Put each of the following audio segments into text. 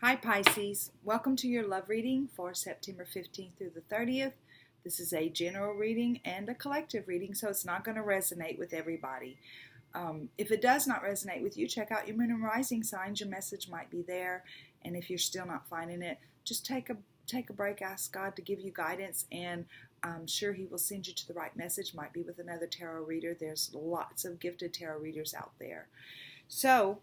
Hi Pisces, welcome to your love reading for September 15th through the 30th. This is a general reading and a collective reading, so it's not going to resonate with everybody. If it does not resonate with you, check out your moon and rising signs. Your message might be there, and if you're still not finding it, just take a break, ask God to give you guidance, and I'm sure He will send you to the right message. Might be with another tarot reader. There's lots of gifted tarot readers out there. So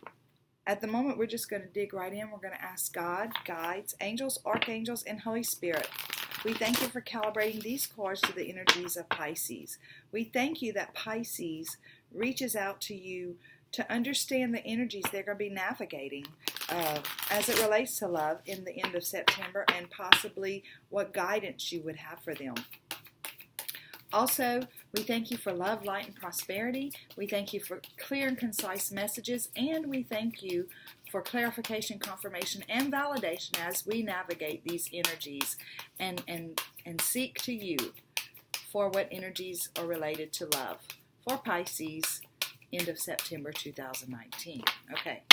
at the moment, we're just going to dig right in. We're going to ask God, guides, angels, archangels, and Holy Spirit. We thank you for calibrating these cards to the energies of Pisces. We thank you that Pisces reaches out to you to understand the energies they're going to be navigating as it relates to love in the end of September, and possibly what guidance you would have for them. Also, we thank you for love, light, and prosperity. We thank you for clear and concise messages, and we thank you for clarification, confirmation, and validation as we navigate these energies and seek to you for what energies are related to love for Pisces, end of September 2019. Okay.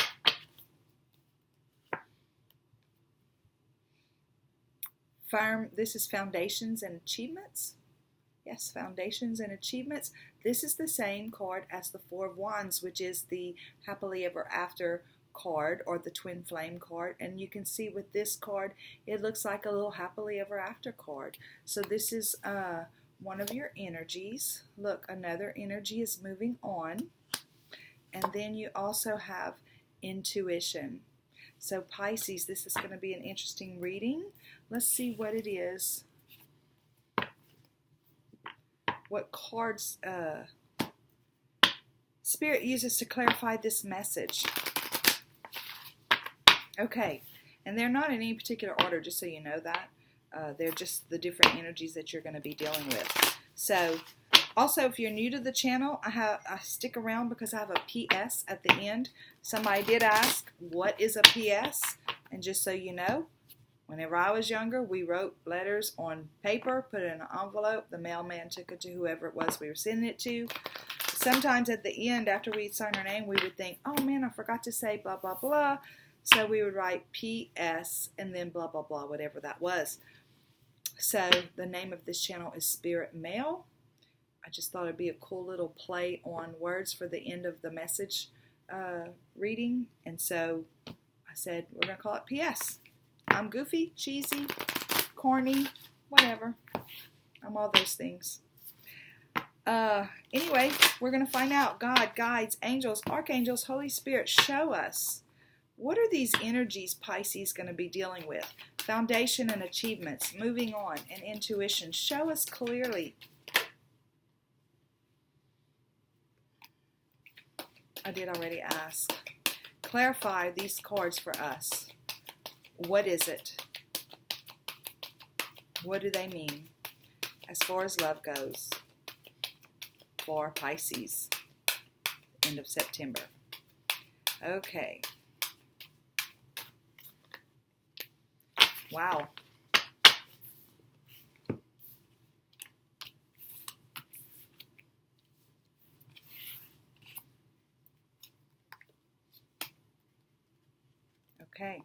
This is Foundations and Achievements. Yes, Foundations and Achievements. This is the same card as the Four of Wands, which is the Happily Ever After card, or the Twin Flame card. And you can see with this card, it looks like a little Happily Ever After card. So this is one of your energies. Look, another energy is moving on. And then you also have intuition. So Pisces, this is going to be an interesting reading. Let's see what it is. What cards Spirit uses to clarify this message. Okay, and they're not in any particular order, just so you know that. They're just the different energies that you're going to be dealing with. So, also, if you're new to the channel, I stick around because I have a PS at the end. Somebody did ask, what is a PS? And just so you know, whenever I was younger, we wrote letters on paper, put it in an envelope. The mailman took it to whoever it was we were sending it to. Sometimes at the end, after we'd sign our name, we would think, oh man, I forgot to say blah, blah, blah. So we would write PS and then blah, blah, blah, whatever that was. So the name of this channel is Spirit Mail. I just thought it'd be a cool little play on words for the end of the message reading. And so I said, we're going to call it PS. I'm goofy, cheesy, corny, whatever. I'm all those things. Anyway, we're going to find out. God, guides, angels, archangels, Holy Spirit, show us. What are these energies Pisces going to be dealing with? Foundation and achievements, moving on, and intuition. Show us clearly. I did already ask. Clarify these cards for us. What is it? What do they mean as far as love goes for Pisces, end of September? Okay. Wow. Okay.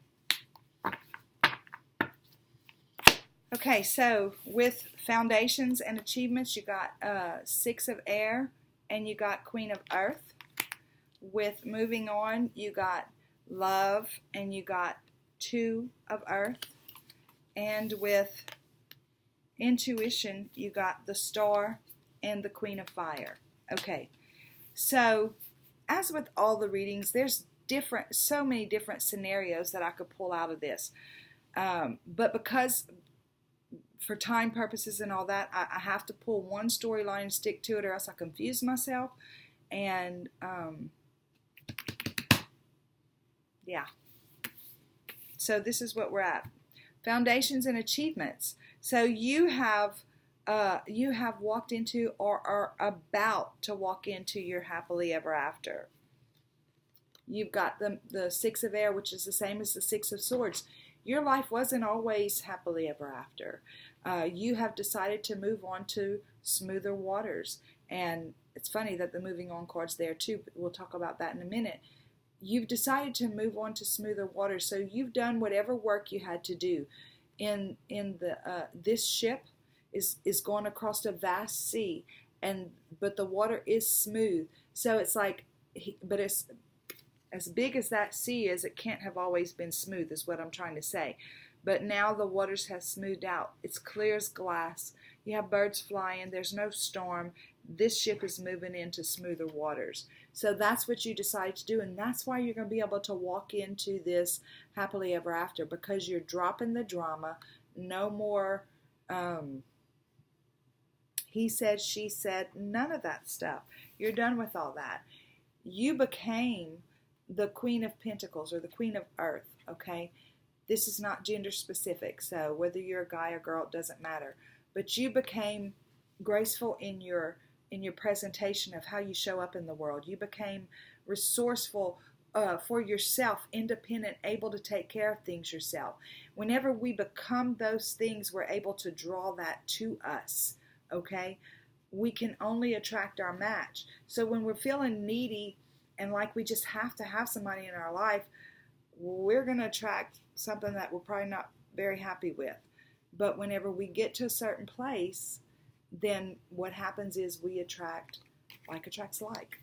Okay, so with Foundations and Achievements, you got Six of Air and you got Queen of Earth. With Moving On, you got Love and you got Two of Earth. And with Intuition, you got the Star and the Queen of Fire. Okay, so as with all the readings, there's so many different scenarios that I could pull out of this. But because for time purposes and all that, I have to pull one storyline and stick to it, or else I confuse myself. And yeah. So this is what we're at. Foundations and achievements. So you have walked into or are about to walk into your happily ever after. You've got the Six of Air, which is the same as the Six of Swords. Your life wasn't always happily ever after. You have decided to move on to smoother waters. And it's funny that the moving on card's there too. But we'll talk about that in a minute. you've decided to move on to smoother waters. So you've done whatever work you had to do. This ship is going across a vast sea, but the water is smooth. So it's like, but it's as big as that sea is. It can't have always been smooth, is what I'm trying to say. But now the waters have smoothed out. It's clear as glass. You have birds flying. There's no storm. This ship is moving into smoother waters. So that's what you decide to do, and that's why you're going to be able to walk into this happily ever after, because you're dropping the drama. No more he said, she said, none of that stuff. You're done with all that. You became the Queen of Pentacles, or the Queen of Earth, okay? This is not gender specific, so whether you're a guy or girl, it doesn't matter. But you became graceful in your presentation of how you show up in the world. You became resourceful for yourself, independent, able to take care of things yourself. Whenever we become those things, we're able to draw that to us, okay? We can only attract our match. So when we're feeling needy and like we just have to have somebody in our life, we're going to attract something that we're probably not very happy with. But whenever we get to a certain place, then what happens is we attract, like attracts like.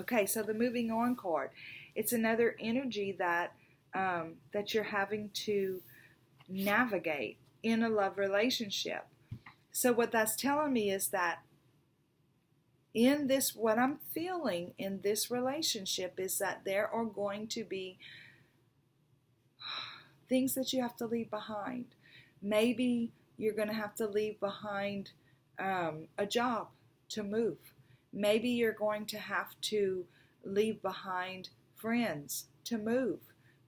Okay, so the moving on card. It's another energy that that you're having to navigate in a love relationship. So what that's telling me is that in this, what I'm feeling in this relationship is that there are going to be things that you have to leave behind. Maybe you're going to have to leave behind a job to move. Maybe you're going to have to leave behind friends to move.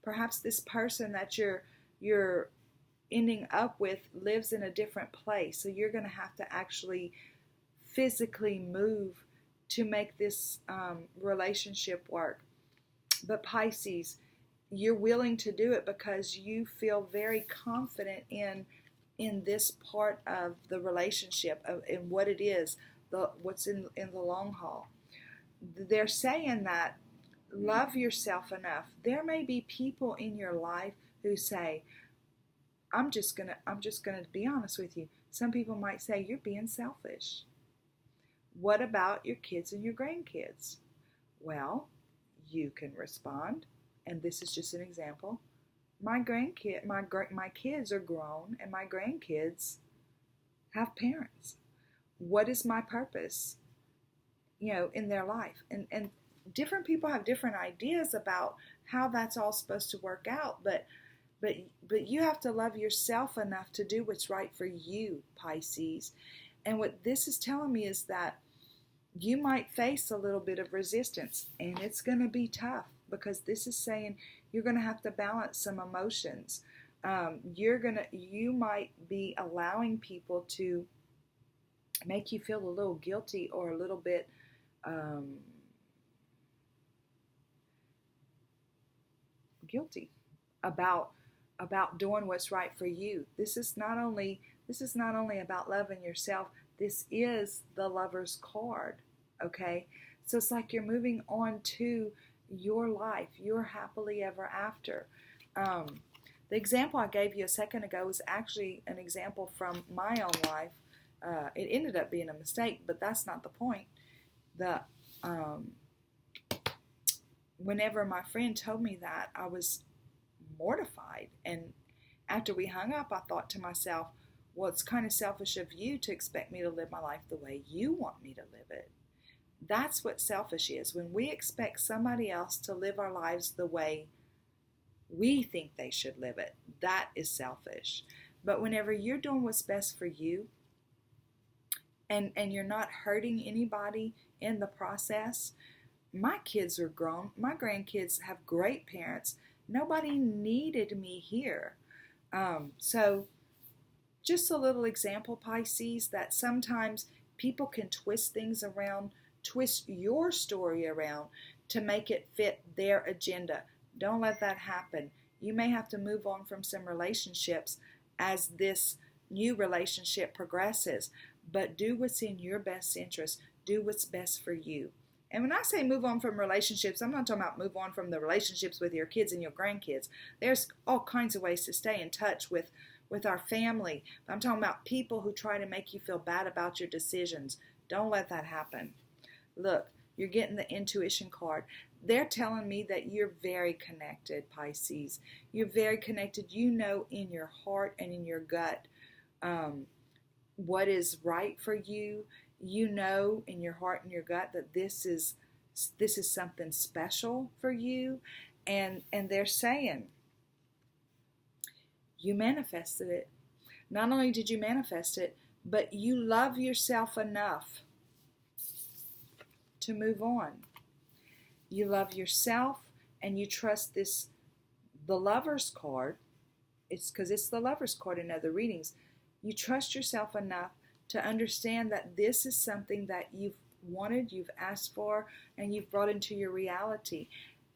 Perhaps this person that you're ending up with lives in a different place, so you're going to have to actually physically move to make this relationship work. But Pisces, you're willing to do it because you feel very confident in this part of the relationship, in what it is, what's in the long haul. They're saying that love yourself enough. There may be people in your life who say, I'm just gonna be honest with you. Some people might say you're being selfish. What about your kids and your grandkids? Well, you can respond, and this is just an example. My kids are grown, and my grandkids have parents. What is my purpose, in their life? And different people have different ideas about how that's all supposed to work out, but you have to love yourself enough to do what's right for you, Pisces. And what this is telling me is that you might face a little bit of resistance, and it's going to be tough, because this is saying you're going to have to balance some emotions. You might be allowing people to make you feel a little guilty or a little bit guilty about doing what's right for you. This is not only about loving yourself. This is the Lover's card, okay? So it's like you're moving on to your life, your happily ever after. The example I gave you a second ago was actually an example from my own life. It ended up being a mistake, but that's not the point. Whenever my friend told me that, I was mortified. And after we hung up, I thought to myself, well, it's kind of selfish of you to expect me to live my life the way you want me to live it. That's what selfish is. When we expect somebody else to live our lives the way we think they should live it, that is selfish. But whenever you're doing what's best for you, and you're not hurting anybody in the process. My kids are grown. My grandkids have great parents. Nobody needed me here. So just a little example, Pisces, that sometimes people can twist things around, twist your story around to make it fit their agenda. Don't let that happen. You may have to move on from some relationships as this new relationship progresses, but do what's in your best interest. Do what's best for you. And when I say move on from relationships, I'm not talking about move on from the relationships with your kids and your grandkids. There's all kinds of ways to stay in touch with our family. I'm talking about people who try to make you feel bad about your decisions. Don't let that happen. Look, you're getting the intuition card. They're telling me that you're very connected, Pisces. You're very connected. You know in your heart and in your gut what is right for you. You know in your heart and your gut that this is something special for you, and they're saying you manifested it. Not only did you manifest it, but you love yourself enough to move on. You love yourself and you trust this, the Lover's card. It's because it's the Lover's card in other readings. You trust yourself enough to understand that this is something that you've wanted, you've asked for, and you've brought into your reality.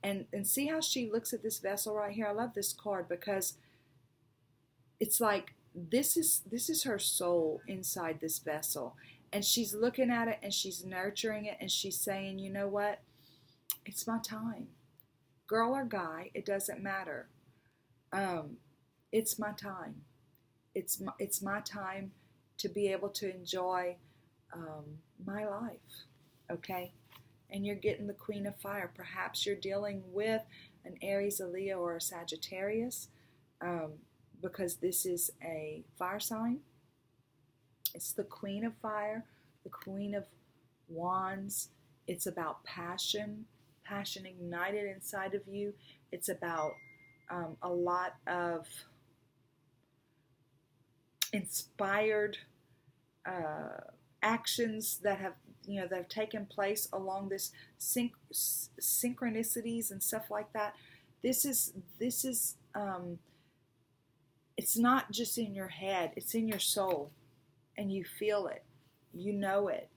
And see how she looks at this vessel right here? I love this card because it's like this is her soul inside this vessel. And she's looking at it and she's nurturing it and she's saying, you know what? It's my time. Girl or guy, it doesn't matter. It's my time. It's my time to be able to enjoy my life. Okay? And you're getting the Queen of Fire. Perhaps you're dealing with an Aries, a Leo, or a Sagittarius because this is a fire sign. It's the Queen of Fire, the Queen of Wands. It's about passion ignited inside of you. It's about a lot of inspired actions that have taken place along this synchronicities and stuff like that. This is it's not just in your head, it's in your soul, and you feel it, you know it.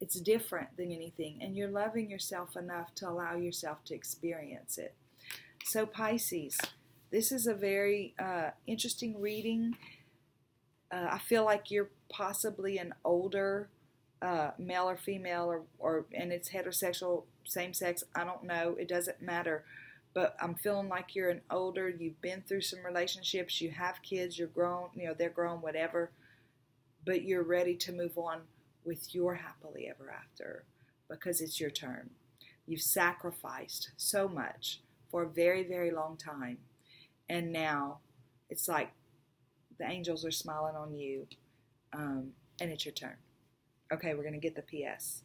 It's different than anything, and you're loving yourself enough to allow yourself to experience it. So Pisces, this is a very interesting reading. I feel like you're possibly an older male or female, or and it's heterosexual, same sex. I don't know. It doesn't matter. But I'm feeling like you're an older. You've been through some relationships. You have kids. You're grown. They're grown. Whatever. But you're ready to move on with your happily ever after because it's your turn. You've sacrificed so much for a very, very long time, and now it's like the angels are smiling on you, and it's your turn. Okay, we're going to get the PS.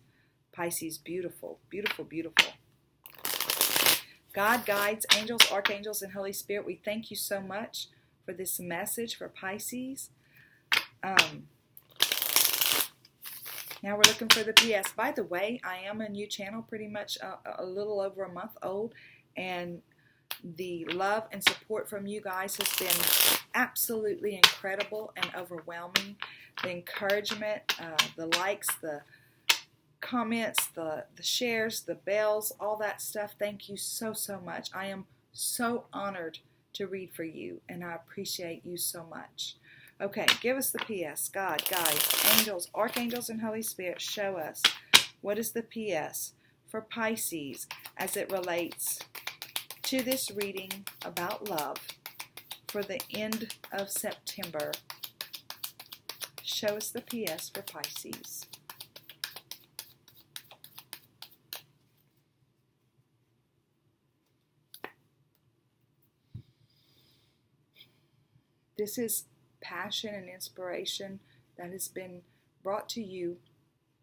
Pisces, beautiful, beautiful, beautiful. God, guides, angels, archangels, and Holy Spirit, we thank you so much for this message for Pisces. Now we're looking for the PS. By the way, I am a new channel, pretty much a little over a month old, and the love and support from you guys has been absolutely incredible and overwhelming. The encouragement, the likes, the comments, the shares, the bells, all that stuff. Thank you so, so much. I am so honored to read for you, and I appreciate you so much. Okay, give us the PS. God, guides, angels, archangels, and Holy Spirit, show us what is the PS for Pisces as it relates to this reading about love for the end of September. Show us the PS for Pisces. This is passion and inspiration that has been brought to you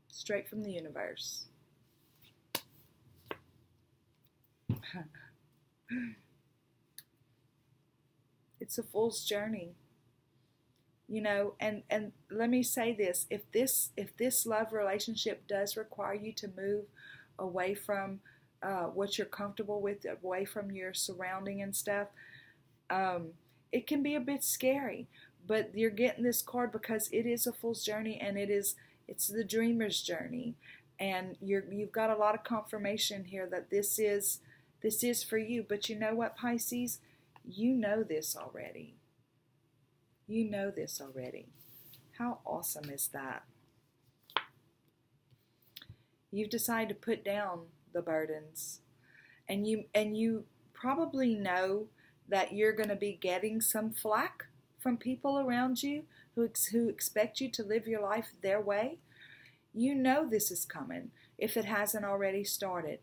straight from the universe. It's a fool's journey, and let me say this, if this love relationship does require you to move away from what you're comfortable with, away from your surrounding and stuff, it can be a bit scary. But you're getting this card because it is a fool's journey, and it's the dreamer's journey, and you've got a lot of confirmation here that this is for you. But you know what, Pisces? You know this already. You know this already. How awesome is that? You've decided to put down the burdens, and you probably know that you're going to be getting some flack from people around you who expect you to live your life their way. You know this is coming if it hasn't already started.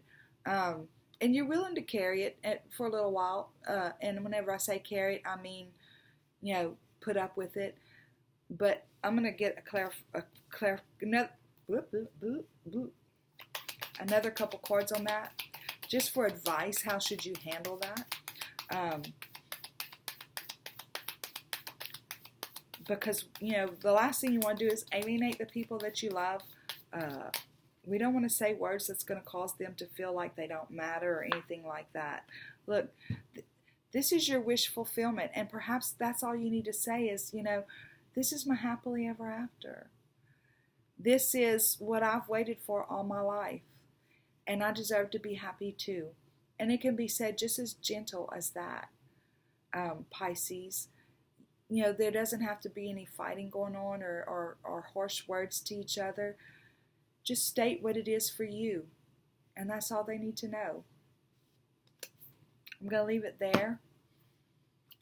And you're willing to carry it for a little while. And whenever I say carry it, I mean, put up with it. But I'm going to get another couple cards on that, just for advice. How should you handle that? Because, the last thing you want to do is alienate the people that you love. We don't want to say words that's going to cause them to feel like they don't matter or anything like that. Look, this is your wish fulfillment, and perhaps that's all you need to say is, this is my happily ever after. This is what I've waited for all my life, and I deserve to be happy too. And it can be said just as gentle as that, Pisces. There doesn't have to be any fighting going on or harsh words to each other. Just state what it is for you, and that's all they need to know. I'm going to leave it there.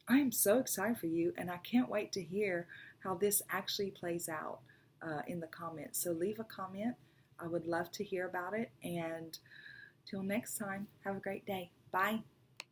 I am so excited for you, and I can't wait to hear how this actually plays out in the comments. So leave a comment. I would love to hear about it, and till next time, have a great day. Bye.